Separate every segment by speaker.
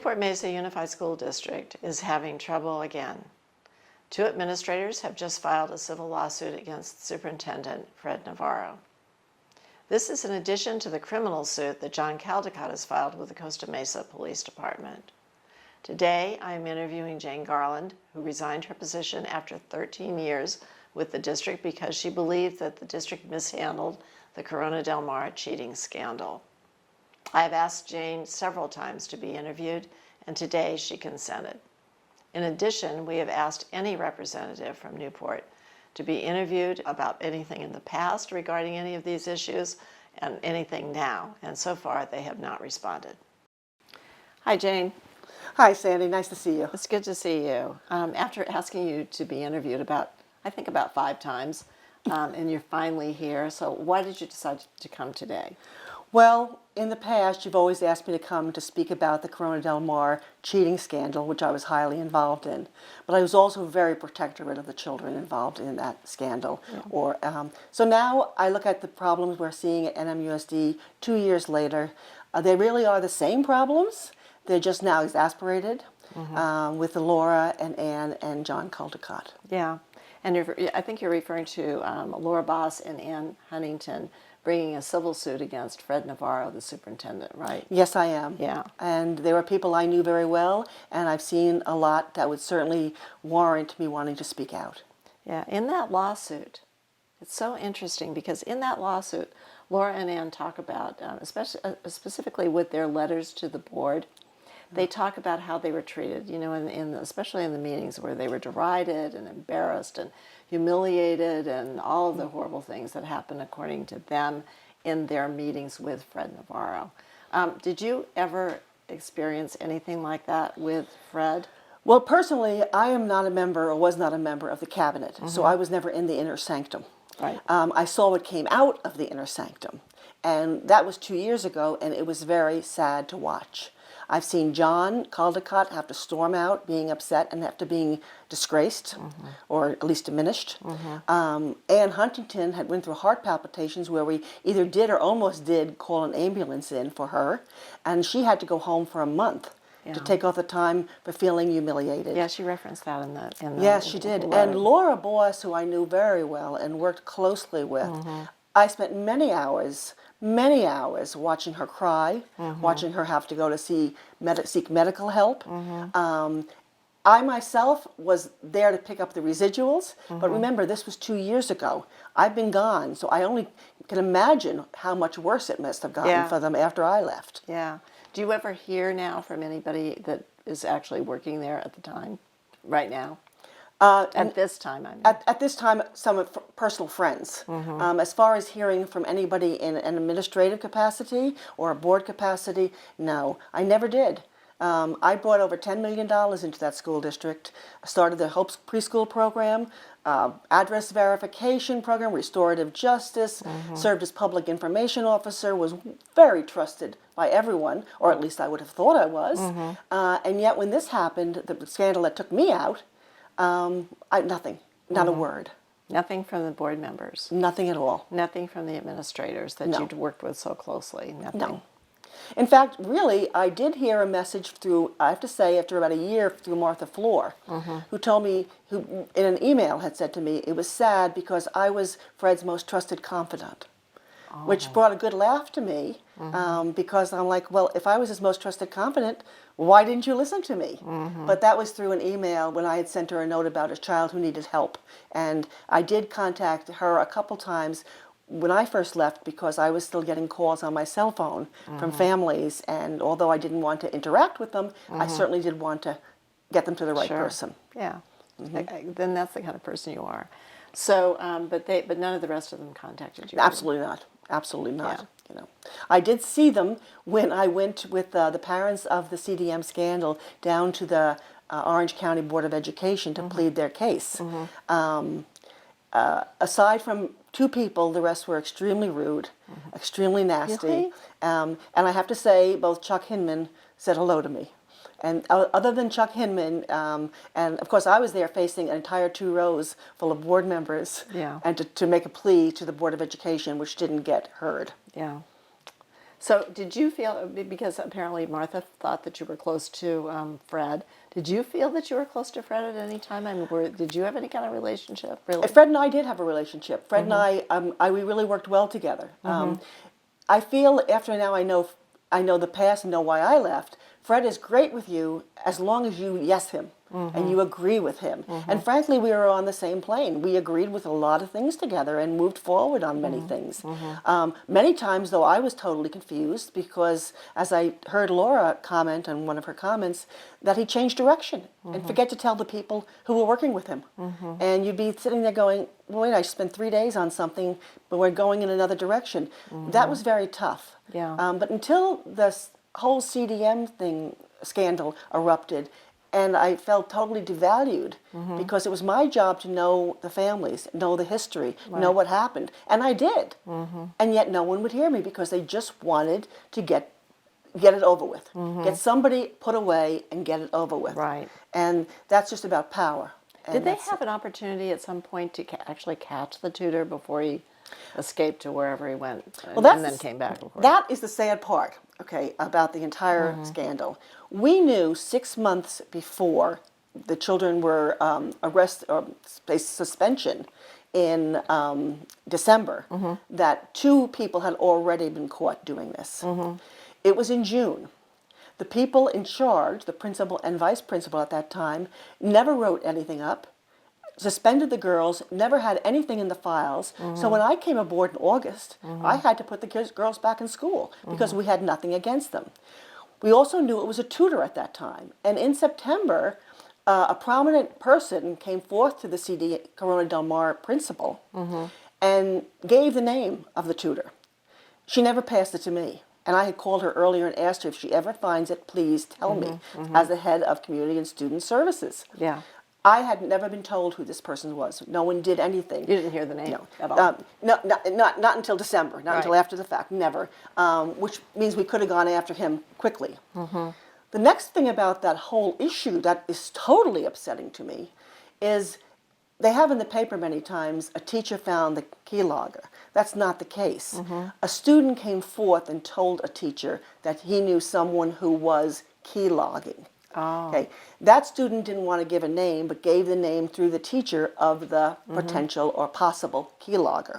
Speaker 1: Newport-Mesa Unified School District is having trouble again. 2 administrators have just filed a civil lawsuit against Superintendent Fred Navarro. This is in addition to the criminal suit that John Caldecott has filed with the Costa Mesa Police Department. Today, I am interviewing Jane Garland, who resigned her position after 13 years with the district because she believed that the district mishandled the Corona Del Mar cheating scandal. I have asked Jane several times to be interviewed, and today she consented. In addition, we have asked any representative from Newport to be interviewed about anything in the past regarding any of these issues and anything now, and so far they have not responded. Hi, Jane.
Speaker 2: Hi, Sandy. Nice to see you.
Speaker 1: It's good to see you. After asking you to be interviewed about 5 times, and you're finally here, so why did you decide to come today?
Speaker 2: Well, in the past, you've always asked me to come to speak about the Corona Del Mar cheating scandal, which I was highly involved in. But I was also very protectorate of the children involved in that scandal. Yeah. So now I look at the problems we're seeing at NMUSD 2 years later. They really are the same problems. They're just now exasperated with Laura and Ann and John Caldecott.
Speaker 1: Yeah, and I think you're referring to Laura Boss and Ann Huntington bringing a civil suit against Fred Navarro, the superintendent, right?
Speaker 2: Yes, I am.
Speaker 1: Yeah.
Speaker 2: And they were people I knew very well, and I've seen a lot that would certainly warrant me wanting to speak out.
Speaker 1: Yeah, in that lawsuit, it's so interesting because in that lawsuit, Laura and Ann talk about, specifically with their letters to the board, they talk about how they were treated, you know, especially in the meetings where they were derided and embarrassed and humiliated and all of the horrible things that happened according to them in their meetings with Fred Navarro. Did you ever experience anything like that with Fred?
Speaker 2: Well, personally, I am not a member or was not a member of the cabinet, so I was never in the inner sanctum.
Speaker 1: Right.
Speaker 2: I saw what came out of the inner sanctum, and that was 2 years ago, and it was very sad to watch. I've seen John Caldecott have to storm out, being upset and after being disgraced, or at least diminished. Ann Huntington had went through heart palpitations where we either did or almost did call an ambulance in for her, and she had to go home for a month to take off the time for feeling humiliated.
Speaker 1: Yeah, she referenced that in the
Speaker 2: yes, she did.
Speaker 1: letter.
Speaker 2: And Laura Boss, who I knew very well and worked closely with, I spent many hours watching her cry, watching her have to go to seek medical help. I myself was there to pick up the residuals, but remember, this was 2 years ago. I've been gone, so I only can imagine how much worse it must have gotten for them after I left.
Speaker 1: Yeah. Do you ever hear now from anybody that is actually working there at the time, right now? At this time, I mean.
Speaker 2: At this time, some personal friends. As far as hearing from anybody in an administrative capacity or a board capacity, no, I never did. I brought over $10 million into that school district, started the Hope Preschool program, address verification program, restorative justice, served as public information officer, was very trusted by everyone, or at least I would have thought I was. And yet when this happened, the scandal that took me out, nothing, not a word.
Speaker 1: Nothing from the board members?
Speaker 2: Nothing at all.
Speaker 1: Nothing from the administrators that you'd worked with so closely? Nothing?
Speaker 2: No. In fact, really, I did hear a message through, I have to say, after about a year, through Martha Floor, who told me, who in an email had said to me, it was sad because I was Fred's most trusted confidant, which brought a good laugh to me, because I'm like, well, if I was his most trusted confidant, why didn't you listen to me? But that was through an email when I had sent her a note about a child who needed help. And I did contact her a couple times when I first left because I was still getting calls on my cell phone from families, and although I didn't want to interact with them, I certainly did want to get them to the right person.
Speaker 1: Yeah, then that's the kind of person you are. So, but none of the rest of them contacted you?
Speaker 2: Absolutely not. Absolutely not. Yeah. You know, I did see them when I went with the parents of the CDM scandal down to the Orange County Board of Education to plead their case. Aside from 2 people, the rest were extremely rude, extremely nasty.
Speaker 1: Really?
Speaker 2: And I have to say, both Chuck Hinman said hello to me. And other than Chuck Hinman, and of course I was there facing an entire 2 rows full of board members, and to make a plea to the Board of Education, which didn't get heard.
Speaker 1: Yeah.
Speaker 3: So did you feel, because apparently Martha thought that you were close to Fred, did you feel that you were close to Fred at any time? I mean, did you have any kind of relationship, really?
Speaker 2: Fred and I did have a relationship. Fred and we really worked well together. I feel after now I know the past and know why I left. Fred is great with you as long as you yes him and you agree with him. And frankly, we were on the same plane. We agreed with a lot of things together and moved forward on many things. Many times, though, I was totally confused because, as I heard Laura comment on one of her comments, that he changed direction and forget to tell the people who were working with him. And you'd be sitting there going, well, wait, I spent 3 days on something, but we're going in another direction. That was very tough.
Speaker 3: Yeah.
Speaker 2: But until this whole CDM scandal erupted, and I felt totally devalued because it was my job to know the families, know the history, know what happened, and I did. And yet no one would hear me because they just wanted to get it over with, get somebody put away and get it over with.
Speaker 3: Right.
Speaker 2: And that's just about power. And
Speaker 3: Did they have an opportunity at some point to actually catch the tutor before he escaped to wherever he went and then came back, of course?
Speaker 2: That is the sad part, okay, about the entire scandal. We knew 6 months before the children were arrested or faced suspension in December that 2 people had already been caught doing this. It was in June. The people in charge, the principal and vice principal at that time, never wrote anything up, suspended the girls, never had anything in the files. So when I came aboard in August, I had to put the girls back in school because we had nothing against them. We also knew it was a tutor at that time. And in September, a prominent person came forth to the CD Corona Del Mar principal and gave the name of the tutor. She never passed it to me. And I had called her earlier and asked her if she ever finds it, please tell me, as the head of Community and Student Services.
Speaker 3: Yeah.
Speaker 2: I had never been told who this person was. No one did anything.
Speaker 3: You didn't hear the name
Speaker 2: No.
Speaker 3: at all?
Speaker 2: No, not until December, not until after the fact, never. Which means we could have gone after him quickly. The next thing about that whole issue that is totally upsetting to me is they have in the paper many times, a teacher found the keylogger. That's not the case. A student came forth and told a teacher that he knew someone who was keylogging.
Speaker 3: Oh.
Speaker 2: Okay, that student didn't want to give a name, but gave the name through the teacher of the potential or possible keylogger.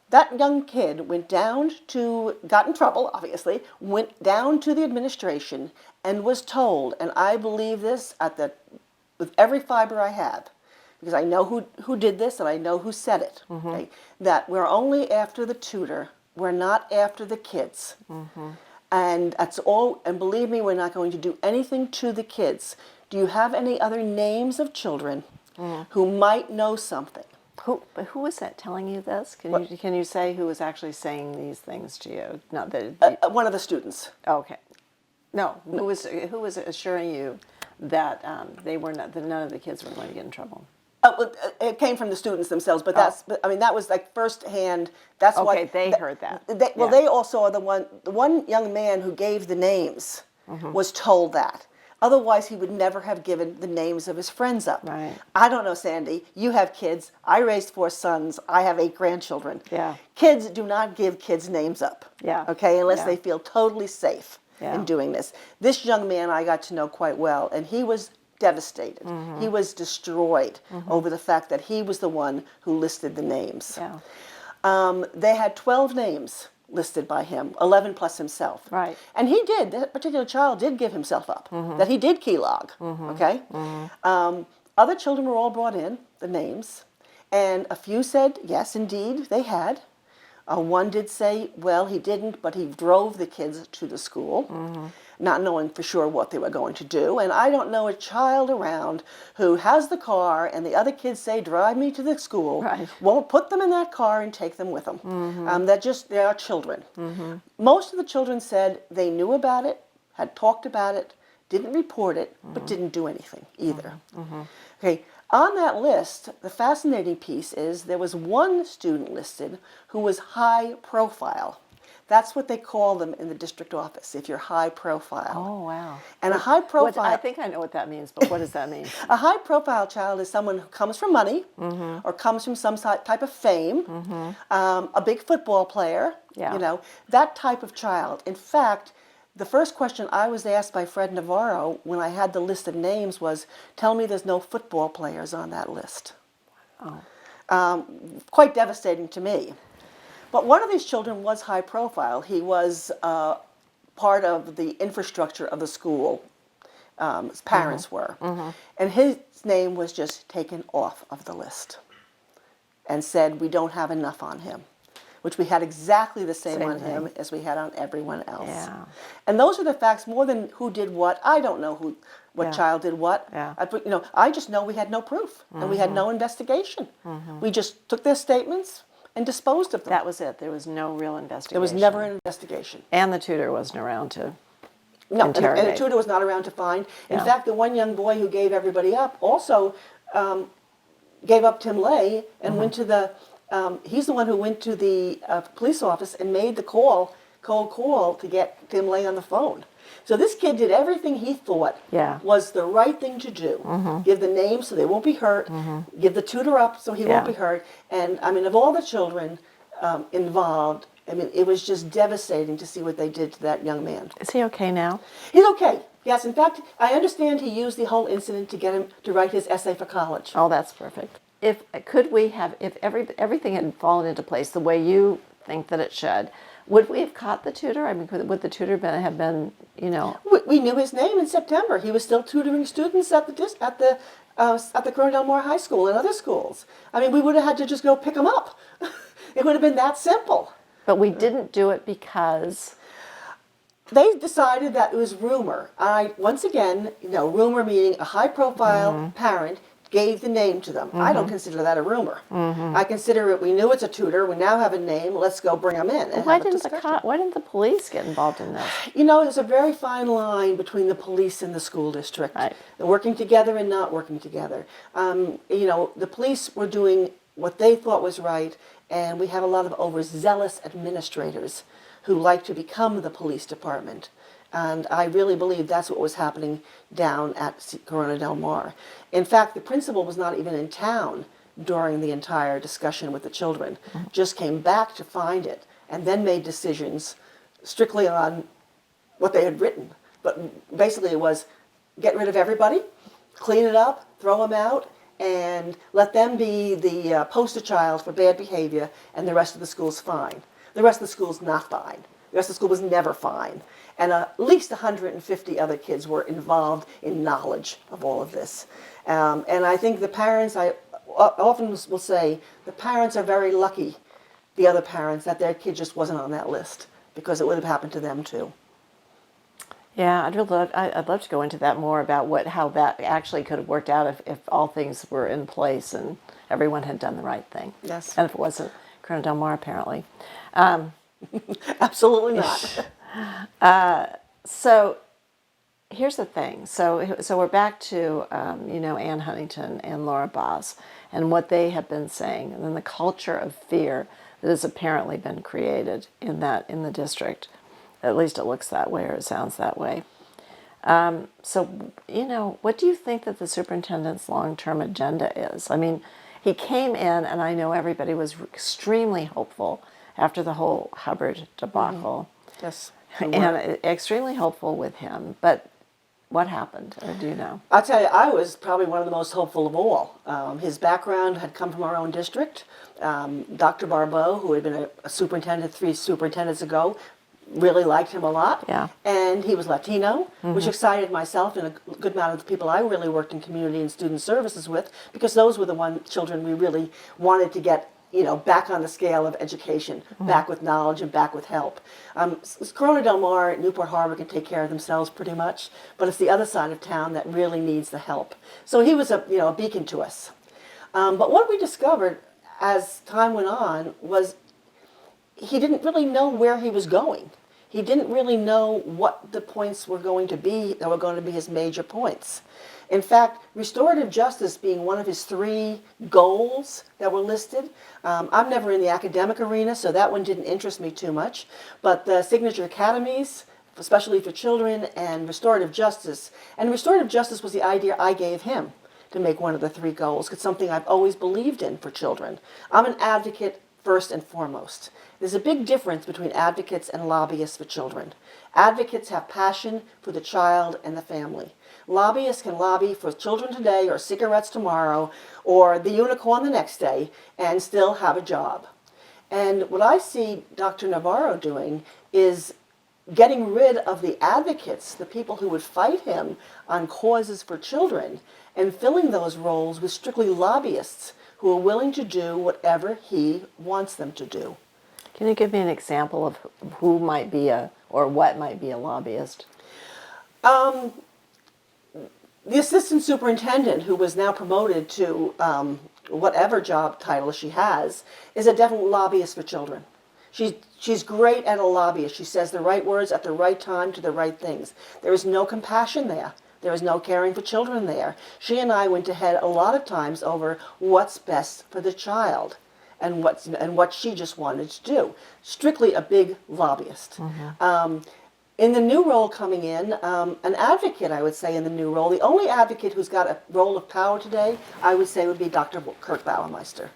Speaker 2: That young kid got in trouble, obviously, went down to the administration and was told, and I believe this with every fiber I have, because I know who did this and I know who said it, okay, that we're only after the tutor, we're not after the kids. And that's all, and believe me, we're not going to do anything to the kids. Do you have any other names of children who might know something?
Speaker 3: Who was that telling you this? Can you say who was actually saying these things to you? Not that
Speaker 2: One of the students.
Speaker 3: okay. No, who was assuring you that that none of the kids were going to get in trouble?
Speaker 2: It came from the students themselves, but that was like firsthand. That's
Speaker 3: Okay,
Speaker 2: what
Speaker 3: they heard that.
Speaker 2: They also are the one young man who gave the names was told that. Otherwise, he would never have given the names of his friends up.
Speaker 3: Right.
Speaker 2: I don't know, Sandy. You have kids. I raised 4 sons. I have 8 grandchildren.
Speaker 3: Yeah.
Speaker 2: Kids do not give kids names up.
Speaker 3: Yeah.
Speaker 2: Okay, unless
Speaker 3: Yeah.
Speaker 2: they feel totally safe in doing this. This young man I got to know quite well, and he was devastated. He was destroyed over the fact that he was the one who listed the names.
Speaker 3: Yeah.
Speaker 2: They had 12 names listed by him, 11 plus himself.
Speaker 3: Right.
Speaker 2: And that particular child did give himself up, that he did keylog, okay? Other children were all brought in, the names, and a few said, yes, indeed, they had. One did say, well, he didn't, but he drove the kids to the school, not knowing for sure what they were going to do. And I don't know a child around who has the car and the other kids say, drive me to the school, won't put them in that car and take them with them. They are children. Most of the children said they knew about it, had talked about it, didn't report it, but didn't do anything either. Okay. On that list, the fascinating piece is there was one student listed who was high profile. That's what they call them in the district office, if you're high profile.
Speaker 3: Oh, wow.
Speaker 2: And a high profile...
Speaker 3: I think I know what that means, but what does that mean?
Speaker 2: A high profile child is someone who comes from money or comes from some type of fame, a big football player,
Speaker 3: Yeah.
Speaker 2: You know, that type of child. In fact, the first question I was asked by Fred Navarro when I had the list of names was, tell me there's no football players on that list.
Speaker 3: Oh.
Speaker 2: Quite devastating to me. But one of these children was high profile. He was part of the infrastructure of the school. His parents were. And his name was just taken off of the list and said, we don't have enough on him, which we had exactly the same on him as we had on everyone else.
Speaker 3: Yeah.
Speaker 2: And those are the facts more than who did what. I don't know what
Speaker 3: Yeah.
Speaker 2: child did what.
Speaker 3: Yeah.
Speaker 2: I just know we had no proof and we had no investigation. We just took their statements and disposed of them.
Speaker 3: That was it. There was no real investigation.
Speaker 2: There was never an investigation.
Speaker 3: And the tutor wasn't around to
Speaker 2: No, and
Speaker 3: interrogate.
Speaker 2: the tutor was not around to find. In
Speaker 3: Yeah.
Speaker 2: fact, the one young boy who gave everybody up also gave up Tim Lay and went to the, he's the one who went to the police office and made the cold call to get Tim Lay on the phone. So this kid did everything he thought
Speaker 3: Yeah.
Speaker 2: was the right thing to do. Give the name so they won't be hurt, give the tutor up so he won't
Speaker 3: Yeah.
Speaker 2: be hurt. And I mean, of all the children involved, I mean, it was just devastating to see what they did to that young man.
Speaker 3: Is he okay now?
Speaker 2: He's okay. Yes, in fact, I understand he used the whole incident to get him to write his essay for college.
Speaker 3: Oh, that's perfect. If everything had fallen into place the way you think that it should, would we have caught the tutor? I mean, would the tutor have been, you know?
Speaker 2: We knew his name in September. He was still tutoring students at the Corona Del Mar High School and other schools. I mean, we would have had to just go pick him up. It would have been that simple.
Speaker 3: But we didn't do it because
Speaker 2: They decided that it was rumor. Once again, rumor meaning a high-profile parent gave the name to them. I don't consider that a rumor. I consider it, we knew it's a tutor, we now have a name, let's go bring him in and
Speaker 3: why
Speaker 2: have a
Speaker 3: didn't
Speaker 2: discussion.
Speaker 3: why didn't the police get involved in this?
Speaker 2: There's a very fine line between the police and the school district.
Speaker 3: Right.
Speaker 2: They're working together and not working together. The police were doing what they thought was right, and we have a lot of overzealous administrators who like to become the police department. And I really believe that's what was happening down at Corona Del Mar. In fact, the principal was not even in town during the entire discussion with the children, just came back to find it, and then made decisions strictly on what they had written. But basically it was get rid of everybody, clean it up, throw them out, and let them be the poster child for bad behavior, and the rest of the school's fine. The rest of the school's not fine. The rest of the school was never fine. And at least 150 other kids were involved in knowledge of all of this. And I think the parents, I often will say, the parents are very lucky, the other parents, that their kid just wasn't on that list, because it would have happened to them too.
Speaker 3: Yeah, I'd love to go into that more about how that actually could have worked out if all things were in place and everyone had done the right thing.
Speaker 2: Yes.
Speaker 3: And if it wasn't Corona Del Mar, apparently.
Speaker 2: Absolutely not.
Speaker 3: So here's the thing. So we're back to Ann Huntington and Laura Boss and what they have been saying, and then the culture of fear that has apparently been created in the district. At least it looks that way, or it sounds that way. So what do you think that the superintendent's long-term agenda is? I mean, he came in, and I know everybody was extremely hopeful after the whole Hubbard debacle.
Speaker 2: Yes.
Speaker 3: And extremely hopeful with him, but what happened, or do you know?
Speaker 2: I'll tell you, I was probably one of the most hopeful of all. His background had come from our own district. Dr. Barbeau, who had been a superintendent 3 superintendents ago, really liked him a lot.
Speaker 3: Yeah.
Speaker 2: And he was Latino, which excited myself and a good amount of the people I really worked in community and student services with, because those were the children we really wanted to get back on the scale of education, back with knowledge and back with help. Corona Del Mar, Newport Harbor can take care of themselves pretty much, but it's the other side of town that really needs the help. So he was a beacon to us. But what we discovered as time went on was he didn't really know where he was going. He didn't really know what the points were going to be that were going to be his major points. In fact, restorative justice being one of his 3 goals that were listed. I'm never in the academic arena, so that one didn't interest me too much. But the signature academies, especially for children, and restorative justice. And restorative justice was the idea I gave him to make one of the 3 goals. It's something I've always believed in for children. I'm an advocate first and foremost. There's a big difference between advocates and lobbyists for children. Advocates have passion for the child and the family. Lobbyists can lobby for children today or cigarettes tomorrow or the unicorn the next day and still have a job. And what I see Dr. Navarro doing is getting rid of the advocates, the people who would fight him on causes for children, and filling those roles with strictly lobbyists who are willing to do whatever he wants them to do.
Speaker 3: Can you give me an example of who might be or what might be a lobbyist?
Speaker 2: The assistant superintendent, who was now promoted to whatever job title she has, is a definite lobbyist for children. She's great at a lobbyist. She says the right words at the right time to the right things. There is no compassion there. There is no caring for children there. She and I went ahead a lot of times over what's best for the child and what she just wanted to do. Strictly a big lobbyist. In the new role coming in, an advocate, I would say, in the new role, the only advocate who's got a role of power today, I would say, would be Dr. Kurt Bauermeister.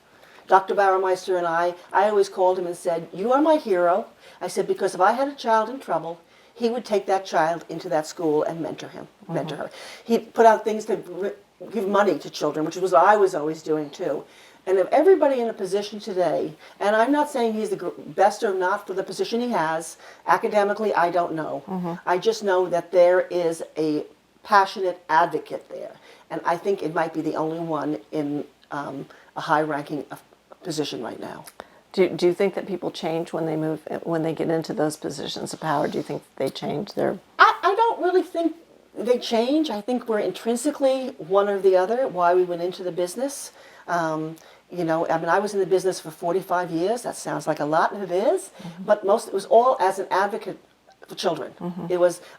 Speaker 2: Dr. Bauermeister and I always called him and said, "You are my hero." I said, because if I had a child in trouble, he would take that child into that school and mentor her. He'd put out things to give money to children, which was what I was always doing too. And if everybody in a position today, and I'm not saying he's the best or not for the position he has, academically I don't know. I just know that there is a passionate advocate there. And I think it might be the only one in a high-ranking position right now.
Speaker 3: Do you think that people change when they get into those positions of power? Do you think they change their...
Speaker 2: I don't really think they change. I think we're intrinsically one or the other, why we went into the business. I was in the business for 45 years. That sounds like a lot, and it is. But it was all as an advocate for children.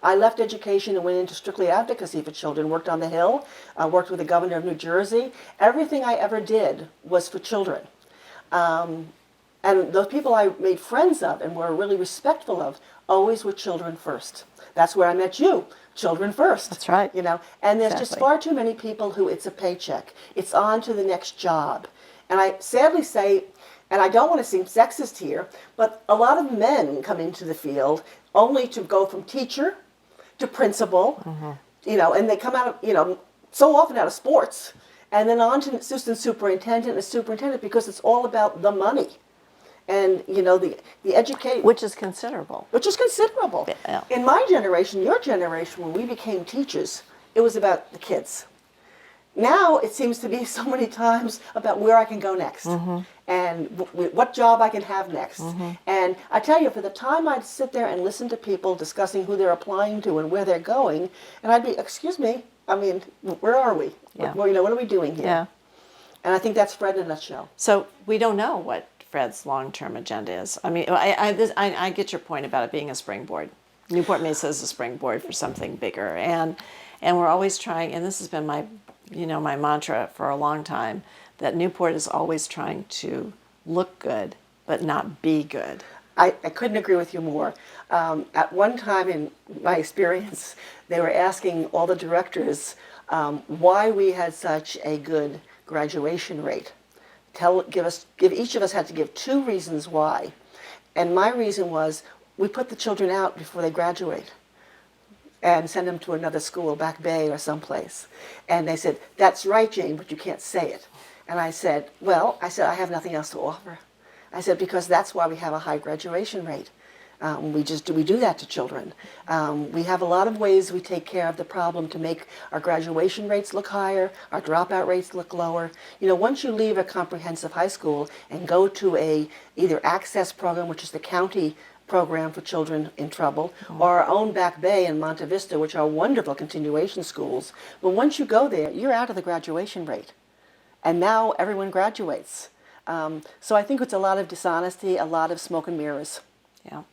Speaker 2: I left education and went into strictly advocacy for children, worked on the Hill, worked with the governor of New Jersey. Everything I ever did was for children. And those people I made friends of and were really respectful of always were children first. That's where I met you, children first.
Speaker 3: That's right.
Speaker 2: And there's just far too many people who it's a paycheck. It's on to the next job. And I sadly say, and I don't want to seem sexist here, but a lot of men come into the field only to go from teacher to principal, and they come out of, so often out of sports, and then on to assistant superintendent and superintendent because it's all about the money. And, the educate...
Speaker 3: Which is considerable.
Speaker 2: Yeah. In my generation, your generation, when we became teachers, it was about the kids. Now it seems to be so many times about where I can go next and what job I can have next. And I tell you, for the time I'd sit there and listen to people discussing who they're applying to and where they're going, and I'd be, excuse me, where are we?
Speaker 3: Yeah.
Speaker 2: What are we doing here?
Speaker 3: Yeah.
Speaker 2: And I think that's Fred in a nutshell.
Speaker 3: So we don't know what Fred's long-term agenda is. I get your point about it being a springboard. Newport-Mesa is a springboard for something bigger, and we're always trying. And this has been my mantra for a long time, that Newport is always trying to look good, but not be good.
Speaker 2: I couldn't agree with you more. At one time in my experience, they were asking all the directors why we had such a good graduation rate. Each of us had to give 2 reasons why. And my reason was, we put the children out before they graduate and send them to another school, Back Bay or someplace. And they said, "That's right, Jane, but you can't say it." And I said, I have nothing else to offer. I said, because that's why we have a high graduation rate. We do that to children. We have a lot of ways we take care of the problem to make our graduation rates look higher, our dropout rates look lower. Once you leave a comprehensive high school and go to a either access program, which is the county program for children in trouble, or our own Back Bay and Monte Vista, which are wonderful continuation schools. But once you go there, you're out of the graduation rate. And now everyone graduates. So I think it's a lot of dishonesty, a lot of smoke and mirrors.
Speaker 3: Yeah.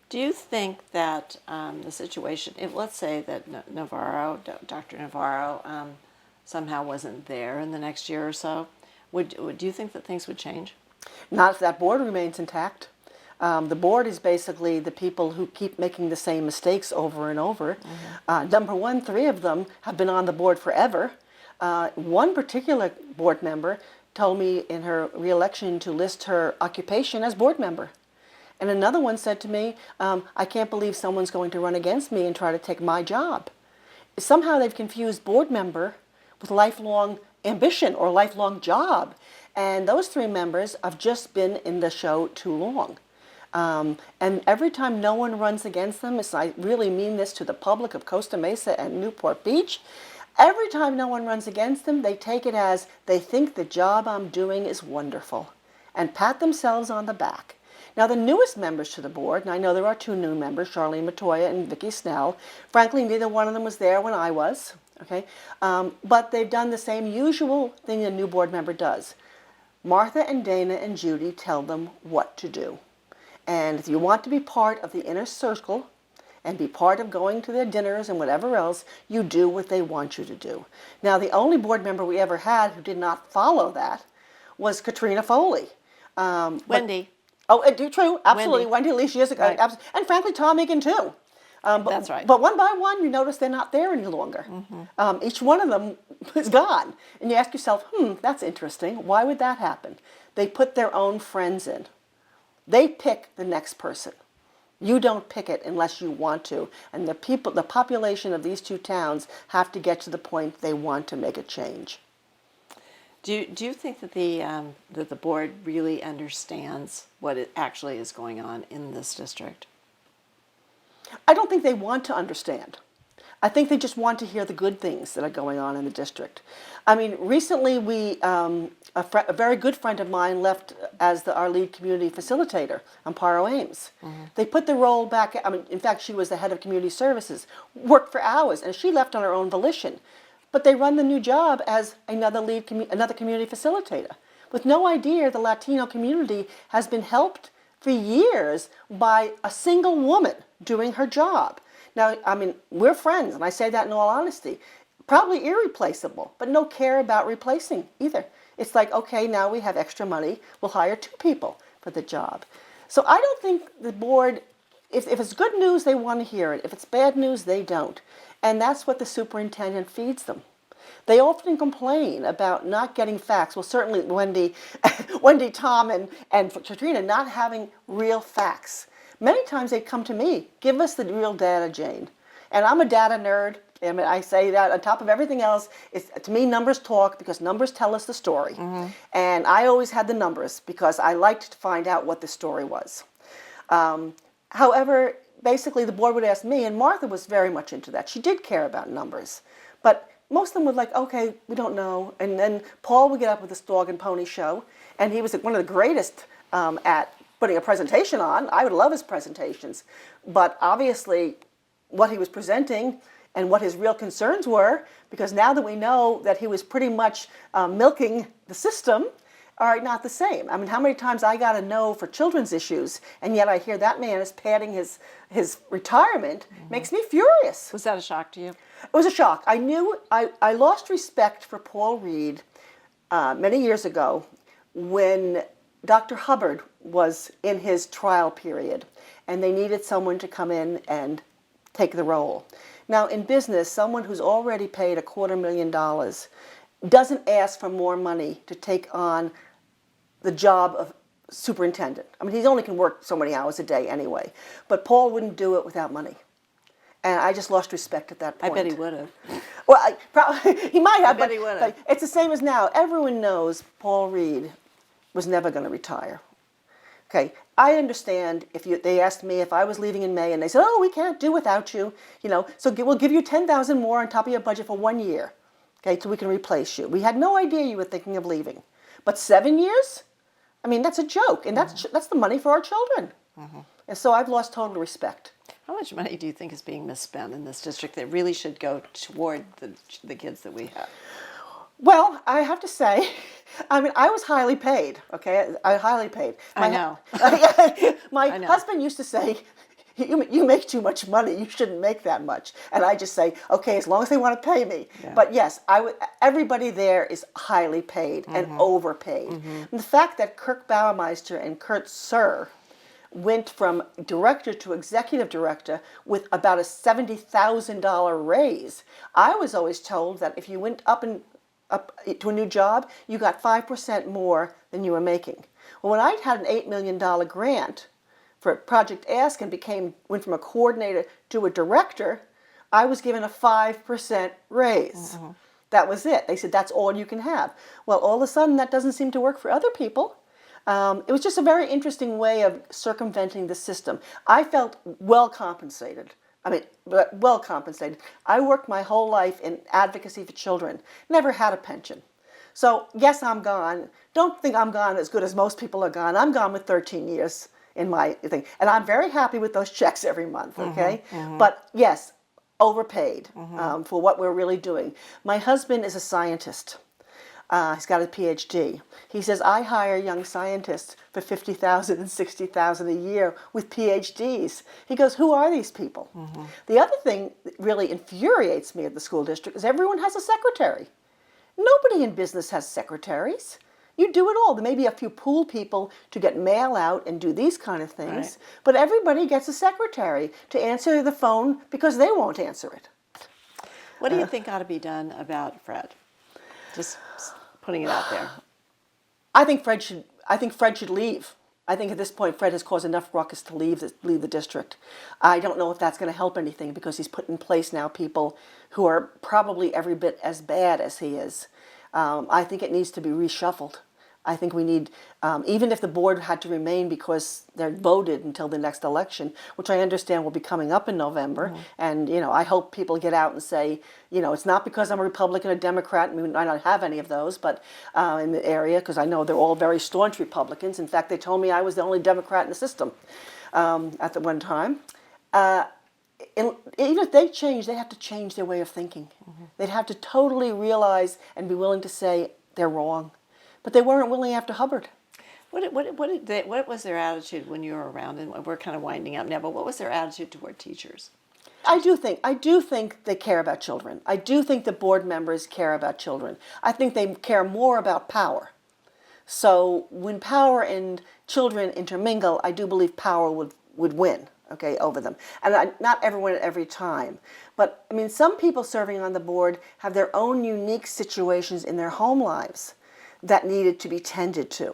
Speaker 3: Do you think that the situation, if let's say that Dr. Navarro somehow wasn't there in the next year or so, do you think that things would change?
Speaker 2: Not if that board remains intact. The board is basically the people who keep making the same mistakes over and over. Number one, 3 of them have been on the board forever. One particular board member told me in her reelection to list her occupation as board member. And another one said to me, I can't believe someone's going to run against me and try to take my job. Somehow they've confused board member with lifelong ambition or lifelong job. And those three members have just been in the show too long. And every time no one runs against them, I really mean this to the public of Costa Mesa and Newport Beach, every time no one runs against them, they take it as they think the job I'm doing is wonderful and pat themselves on the back. Now, the newest members to the board, and I know there are two new members, Charlene Matoya and Vicki Snell. Frankly, neither one of them was there when I was, okay? But they've done the same usual thing a new board member does. Martha and Dana and Judy tell them what to do. And if you want to be part of the inner circle and be part of going to their dinners and whatever else, you do what they want you to do. Now, the only board member we ever had who did not follow that was Katrina Foley.
Speaker 1: Wendy.
Speaker 2: True, absolutely. Wendy Lee, she is,
Speaker 1: Right.
Speaker 2: and frankly, Tom Egan too.
Speaker 1: That's right.
Speaker 2: But one by one, you notice they're not there any longer. Each one of them is gone. And you ask yourself, that's interesting. Why would that happen? They put their own friends in. They pick the next person. You don't pick it unless you want to. And the population of these two towns have to get to the point they want to make a change.
Speaker 3: Do you think that the board really understands what it actually is going on in this district?
Speaker 2: I don't think they want to understand. I think they just want to hear the good things that are going on in the district. I mean, recently a very good friend of mine left as our lead community facilitator, Amparo Ames. They put the role back, in fact, she was the head of community services, worked for hours, and she left on her own volition. But they run the new job as another community facilitator, with no idea the Latino community has been helped for years by a single woman doing her job. Now, we're friends, and I say that in all honesty. Probably irreplaceable, but no care about replacing either. It's like, okay, now we have extra money, we'll hire two people for the job. So I don't think the board, if it's good news, they want to hear it. If it's bad news, they don't. And that's what the superintendent feeds them. They often complain about not getting facts. Well, certainly Wendy, Tom, and Katrina not having real facts. Many times they come to me, give us the real data, Jane. And I'm a data nerd. I say that on top of everything else. To me, numbers talk because numbers tell us the story. And I always had the numbers because I liked to find out what the story was. However, basically the board would ask me, and Martha was very much into that. She did care about numbers. But most of them would like, okay, we don't know. And then Paul would get up with this dog and pony show. And he was one of the greatest at putting a presentation on. I would love his presentations. But obviously, what he was presenting and what his real concerns were, because now that we know that he was pretty much milking the system, are not the same. How many times I got a no for children's issues, and yet I hear that man is padding his retirement, makes me furious.
Speaker 3: Was that a shock to you?
Speaker 2: It was a shock. I lost respect for Paul Reed many years ago when Dr. Hubbard was in his trial period, and they needed someone to come in and take the role. Now, in business, someone who's already paid $250,000 doesn't ask for more money to take on the job of superintendent. He only can work so many hours a day anyway. But Paul wouldn't do it without money. And I just lost respect at that point.
Speaker 3: I bet he would have.
Speaker 2: Well, he might have,
Speaker 3: bet he would have.
Speaker 2: but it's the same as now. Everyone knows Paul Reed was never going to retire. Okay, I understand if they asked me if I was leaving in May and they said, oh, we can't do without you, so we'll give you $10,000 more on top of your budget for 1 year, okay, so we can replace you. We had no idea you were thinking of leaving. But 7 years? That's a joke, and that's the money for our children. And so I've lost total respect.
Speaker 3: How much money do you think is being misspent in this district that really should go toward the kids that we have?
Speaker 2: Well, I have to say, I was highly paid, okay? I highly paid.
Speaker 3: I know.
Speaker 2: My
Speaker 3: I know.
Speaker 2: husband used to say, you make too much money, you shouldn't make that much. And I just say, okay, as long as they want to pay me.
Speaker 3: Yeah.
Speaker 2: But yes, everybody there is highly paid and overpaid. And the fact that Kirk Bauermeister and Kurt Sir went from director to executive director with about a $70,000 raise. I was always told that if you went up in up to a new job, you got 5% more than you were making. Well, when I had an $8 million grant for Project Ask and went from a coordinator to a director, I was given a 5% raise. That was it. They said, that's all you can have. Well, all of a sudden, that doesn't seem to work for other people. It was just a very interesting way of circumventing the system. I felt well compensated. Well compensated. I worked my whole life in advocacy for children. Never had a pension. So, yes, I'm gone. Don't think I'm gone as good as most people are gone. I'm gone with 13 years in my thing. And I'm very happy with those checks every month, okay? But, yes, overpaid for what we're really doing. My husband is a scientist. He's got a PhD. He says, I hire young scientists for $50,000 and $60,000 a year with PhDs. He goes, who are these people? The other thing that really infuriates me at the school district is everyone has a secretary. Nobody in business has secretaries. You do it all. There may be a few pool people to get mail out and do these kind of things,
Speaker 3: Right.
Speaker 2: but everybody gets a secretary to answer the phone because they won't answer it.
Speaker 3: What do you think ought to be done about Fred? Just putting it out there.
Speaker 2: I think Fred should leave. I think at this point Fred has caused enough ruckus to leave the district. I don't know if that's going to help anything because he's put in place now people who are probably every bit as bad as he is. I think it needs to be reshuffled. I think we need, even if the board had to remain because they're voted until the next election, which I understand will be coming up in November, and I hope people get out and say, it's not because I'm a Republican or Democrat, and I don't have any of those, but in the area, because I know they're all very staunch Republicans. In fact, they told me I was the only Democrat in the system at the one time. Even if they change, they have to change their way of thinking. They'd have to totally realize and be willing to say they're wrong. But they weren't willing after Hubbard.
Speaker 3: What was their attitude when you were around? And we're kind of winding up now, but what was their attitude toward teachers?
Speaker 2: I do think they care about children. I do think the board members care about children. I think they care more about power. So when power and children intermingle, I do believe power would win, okay, over them. And not everyone at every time. But, some people serving on the board have their own unique situations in their home lives that needed to be tended to.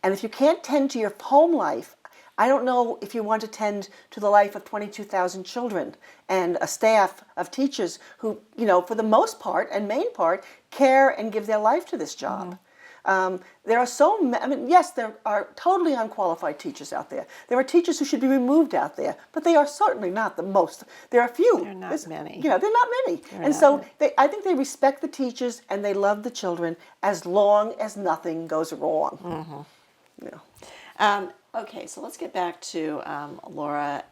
Speaker 2: And if you can't tend to your home life, I don't know if you want to tend to the life of 22,000 children and a staff of teachers who, for the most part and main part, care and give their life to this job. There are so many, yes, there are totally unqualified teachers out there. There are teachers who should be removed out there, but they are certainly not the most. There are few.
Speaker 3: They're not many.
Speaker 2: They're not many. And so I think they respect the teachers and they love the children as long as nothing goes wrong.
Speaker 3: Okay, so let's get back to Laura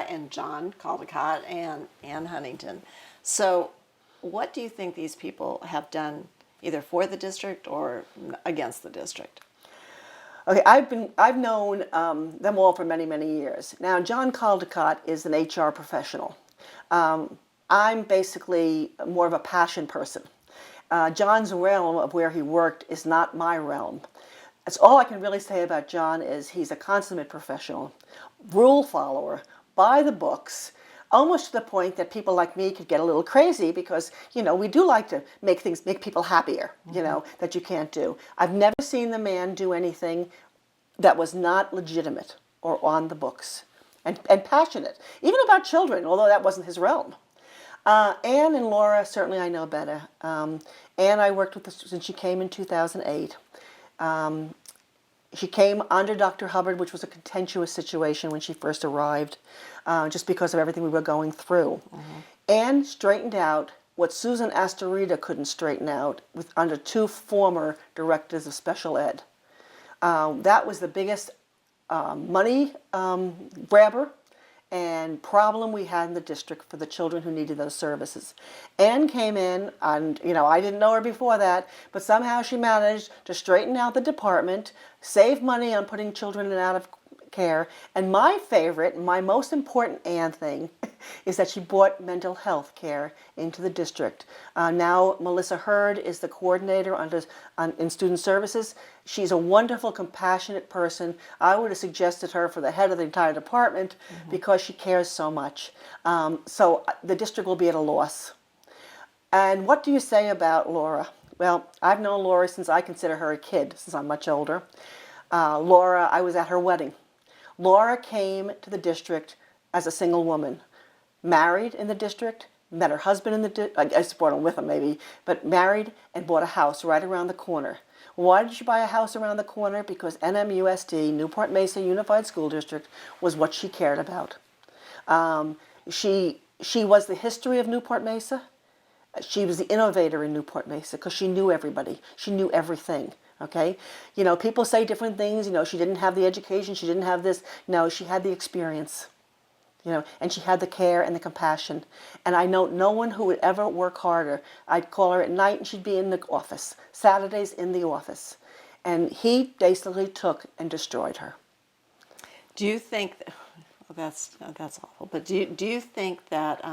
Speaker 3: and John Caldecott and Ann Huntington. So what do you think these people have done either for the district or against the district?
Speaker 2: Okay, I've known them all for many, many years. Now, John Caldecott is an HR professional. I'm basically more of a passion person. John's realm of where he worked is not my realm. That's all I can really say about John is he's a consummate professional, rule follower, by the books, almost to the point that people like me could get a little crazy because, we do like to make people happier, that you can't do. I've never seen the man do anything that was not legitimate or on the books and passionate, even about children, although that wasn't his realm. Ann and Laura, certainly I know better. Ann I worked with since she came in 2008. She came under Dr. Hubbard, which was a contentious situation when she first arrived, just because of everything we were going through. Ann straightened out what Susan Astorita couldn't straighten out under two former directors of special ed. That was the biggest money grabber and problem we had in the district for the children who needed those services. Ann came in, and I didn't know her before that, but somehow she managed to straighten out the department, save money on putting children in and out of care, and my favorite, my most important Ann thing is that she brought mental health care into the district. Now Melissa Hurd is the coordinator in student services. She's a wonderful, compassionate person. I would have suggested her for the head of the entire department because she cares so much. So the district will be at a loss. And what do you say about Laura? Well, I've known Laura since I consider her a kid, since I'm much older. Laura, I was at her wedding. Laura came to the district as a single woman, married in the district, met her husband in the district, I support him with him maybe, but married and bought a house right around the corner. Why did she buy a house around the corner? Because NMUSD, Newport-Mesa Unified School District, was what she cared about. She was the history of Newport-Mesa. She was the innovator in Newport-Mesa because she knew everybody. She knew everything. Okay, you know, people say different things. You know, she didn't have the education. She didn't have this. No, she had the experience. You know, and she had the care and the compassion. And I know no one who would ever work harder. I'd call her at night and she'd be in the office. Saturdays in the office. And he basically took and destroyed her.
Speaker 3: Do you think, well, that's awful, but do you think that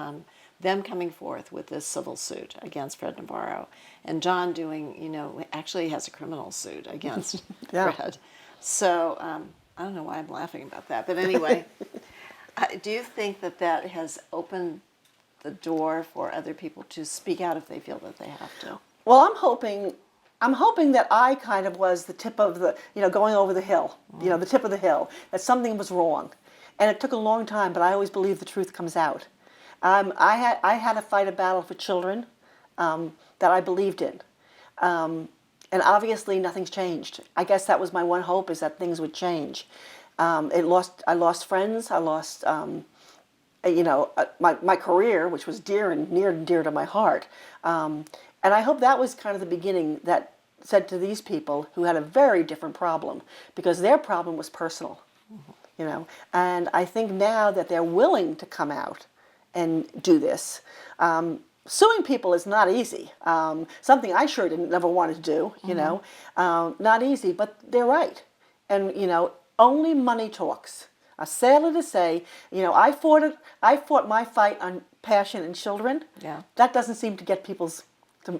Speaker 3: them coming forth with this civil suit against Fred Navarro and John doing, you know, actually has a criminal suit against
Speaker 2: Yeah.
Speaker 3: Fred. So I don't know why I'm laughing about that, but anyway, do you think that that has opened the door for other people to speak out if they feel that they have to?
Speaker 2: Well, I'm hoping that I kind of was the tip of the, you know, going over the hill, you know, the tip of the hill, that something was wrong. And it took a long time, but I always believe the truth comes out. I had to fight a battle for children that I believed in. And obviously nothing's changed. I guess that was my one hope, is that things would change. I lost friends. I lost, you know, my career, which was near and dear to my heart. And I hope that was kind of the beginning that said to these people who had a very different problem, because their problem was personal, you know. And I think now that they're willing to come out and do this. Suing people is not easy. Something I sure didn't never want to do, you know. Not easy, but they're right. And, you know, only money talks. Sadly to say, you know, I fought my fight on passion and children.
Speaker 3: Yeah.
Speaker 2: That doesn't seem to get people's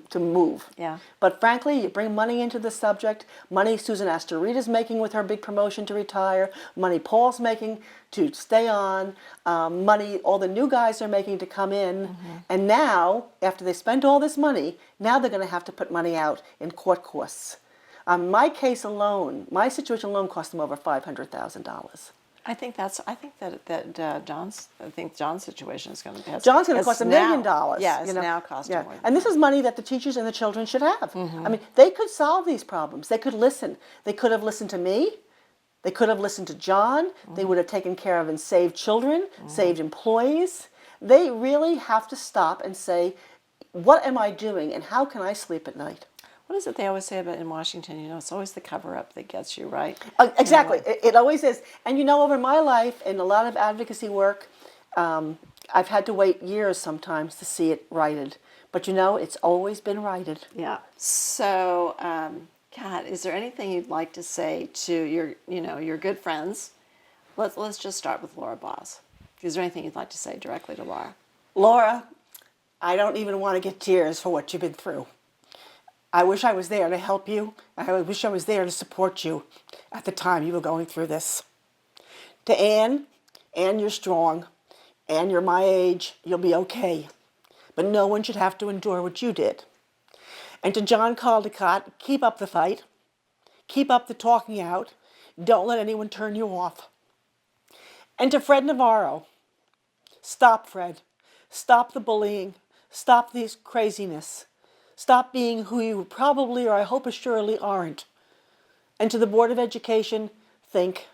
Speaker 2: to move.
Speaker 3: Yeah.
Speaker 2: But frankly, you bring money into the subject, money Susan Astorita's making with her big promotion to retire, money Paul's making to stay on, money all the new guys are making to come in. And now, after they spent all this money, now they're going to have to put money out in court costs. My case alone, my situation alone cost them over $500,000.
Speaker 3: I think John's situation is going to
Speaker 2: John's going to cost $1 million.
Speaker 3: Yeah, it's
Speaker 2: you know?
Speaker 3: now costing more.
Speaker 2: And this is money that the teachers and the children should have. I mean, they could solve these problems. They could listen. They could have listened to me. They could have listened to John. They would have taken care of and saved children, saved employees. They really have to stop and say, what am I doing and how can I sleep at night?
Speaker 3: What is it they always say about in Washington? You know, it's always the cover-up that gets you, right?
Speaker 2: Exactly. It always is. And you know, over my life and a lot of advocacy work, I've had to wait years sometimes to see it righted. But you know, it's always been righted.
Speaker 3: Yeah. So, Kat, is there anything you'd like to say to your good friends? Let's just start with Laura Boss. Is there anything you'd like to say directly to Laura?
Speaker 2: Laura, I don't even want to get tears for what you've been through. I wish I was there to help you. I wish I was there to support you at the time you were going through this. To Ann, you're strong. Ann, you're my age. You'll be okay. But no one should have to endure what you did. And to John Caldecott, keep up the fight. Keep up the talking out. Don't let anyone turn you off. And to Fred Navarro, stop, Fred. Stop the bullying. Stop this craziness. Stop being who you probably, or I hope assuredly, aren't. And to the Board of Education, think.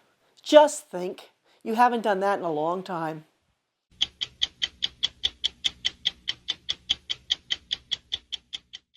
Speaker 2: Just think. You haven't done that in a long time.